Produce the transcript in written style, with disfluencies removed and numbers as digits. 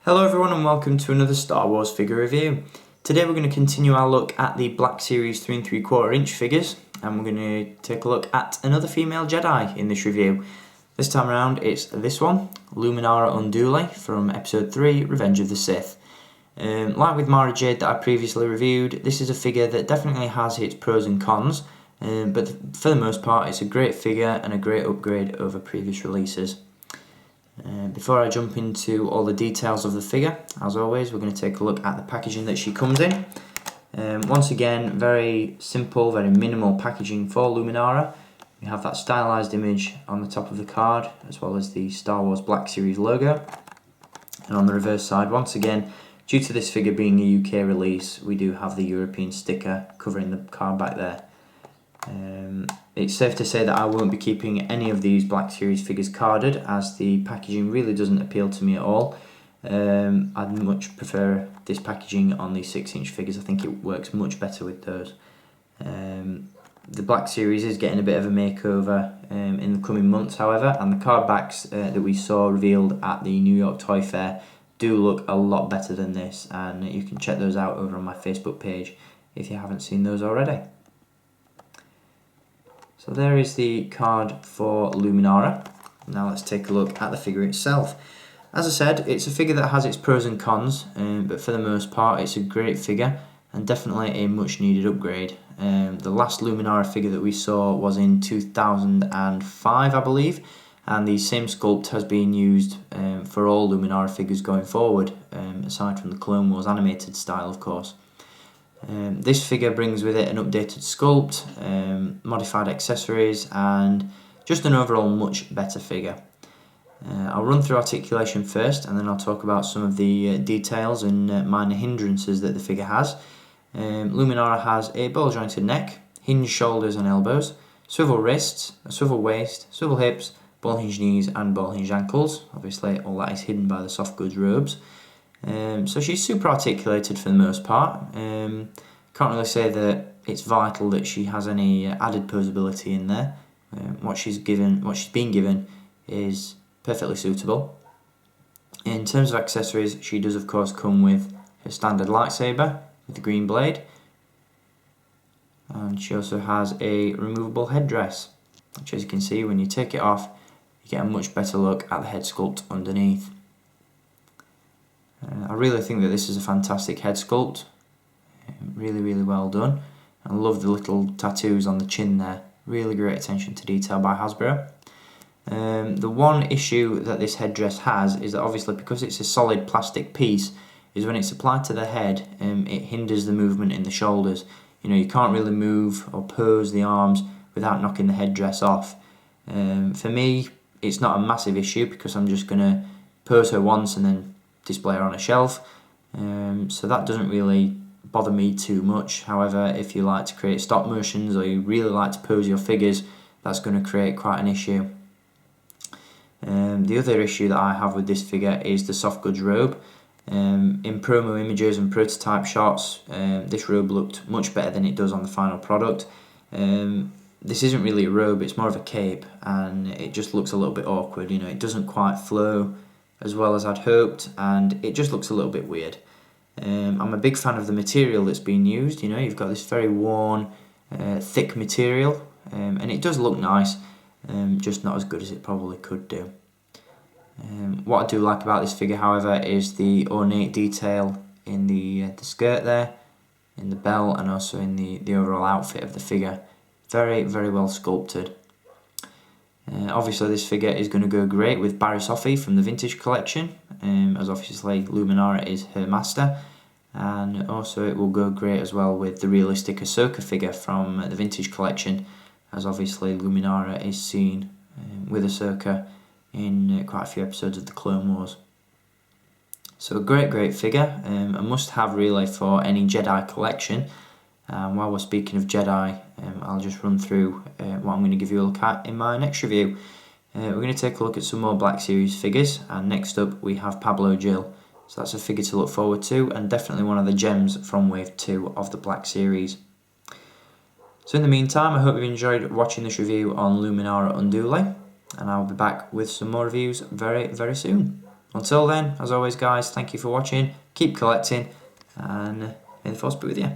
Hello everyone and welcome to another Star Wars figure review. Today we're going to continue our look at the Black Series 3 3/4 inch figures, and we're going to take a look at another female Jedi in this review. This time around it's this one, Luminara Unduli from Episode 3, Revenge of the Sith. Like with Mara Jade that I previously reviewed, this is a figure that definitely has its pros and cons, but for the most part it's a great figure and a great upgrade over previous releases. Before I jump into all the details of the figure, as always, we're going to take a look at the packaging that she comes in. Once again, very simple, very minimal packaging for Luminara. We have that stylised image on the top of the card, as well as the Star Wars Black Series logo. And on the reverse side, once again, due to this figure being a UK release, we do have the European sticker covering the card back there. It's safe to say that I won't be keeping any of these Black Series figures carded, as the packaging really doesn't appeal to me at all. I'd much prefer this packaging on the 6-inch figures. I think it works much better with those. The Black Series is getting a bit of a makeover in the coming months, however, and the card backs that we saw revealed at the New York Toy Fair do look a lot better than this, and you can check those out over on my Facebook page if you haven't seen those already. So there is the card for Luminara. Now let's take a look at the figure itself. As I said, it's a figure that has its pros and cons, but for the most part it's a great figure and definitely a much needed upgrade. The last Luminara figure that we saw was in 2005, I believe, and the same sculpt has been used for all Luminara figures going forward, aside from the Clone Wars animated style, of course. This figure brings with it an updated sculpt, modified accessories, and just an overall much better figure. I'll run through articulation first, and then I'll talk about some of the details and minor hindrances that the figure has. Luminara has a ball jointed neck, hinged shoulders and elbows, swivel wrists, a swivel waist, swivel hips, ball hinged knees and ball hinged ankles. Obviously all that is hidden by the soft goods robes. So she's super articulated for the most part. Can't really say that it's vital that she has any added posability in there. What she's been given is perfectly suitable. In terms of accessories, she does of course come with her standard lightsaber with the green blade, and she also has a removable headdress, which, as you can see, when you take it off you get a much better look at the head sculpt underneath. I really think that this is a fantastic head sculpt, really well done. I love the little tattoos on the chin there, really great attention to detail by Hasbro. The one issue that this headdress has is that obviously because it's a solid plastic piece, is when it's applied to the head it hinders the movement in the shoulders. You can't really move or pose the arms without knocking the headdress off. For me it's not a massive issue because I'm just going to pose her once and then display her on a shelf, so that doesn't really bother me too much. However, if you like to create stop motions or you really like to pose your figures, that's going to create quite an issue. The other issue that I have with this figure is the soft goods robe. In promo images and prototype shots, this robe looked much better than it does on the final product. This isn't really a robe, it's more of a cape, and it just looks a little bit awkward. It doesn't quite flow as well as I'd hoped, and it just looks a little bit weird. I'm a big fan of the material that's been used. You've got this very worn, thick material, and it does look nice, just not as good as it probably could do. What I do like about this figure, however, is the ornate detail in the skirt there, in the belt, and also in the overall outfit of the figure. Very well sculpted. Obviously this figure is going to go great with Barry Sophie from the Vintage Collection, as obviously Luminara is her master, and also it will go great as well with the realistic Ahsoka figure from the Vintage Collection, as obviously Luminara is seen with Ahsoka in quite a few episodes of the Clone Wars. So a great figure, a must-have really for any Jedi collection. While we're speaking of Jedi, I'll just run through what I'm going to give you a look at in my next review. We're going to take a look at some more Black Series figures, and next up we have Pablo Jill. So that's a figure to look forward to, and definitely one of the gems from Wave 2 of the Black Series. So in the meantime, I hope you've enjoyed watching this review on Luminara Unduli, and I'll be back with some more reviews very soon. Until then, as always guys, thank you for watching, keep collecting, and may the force be with you.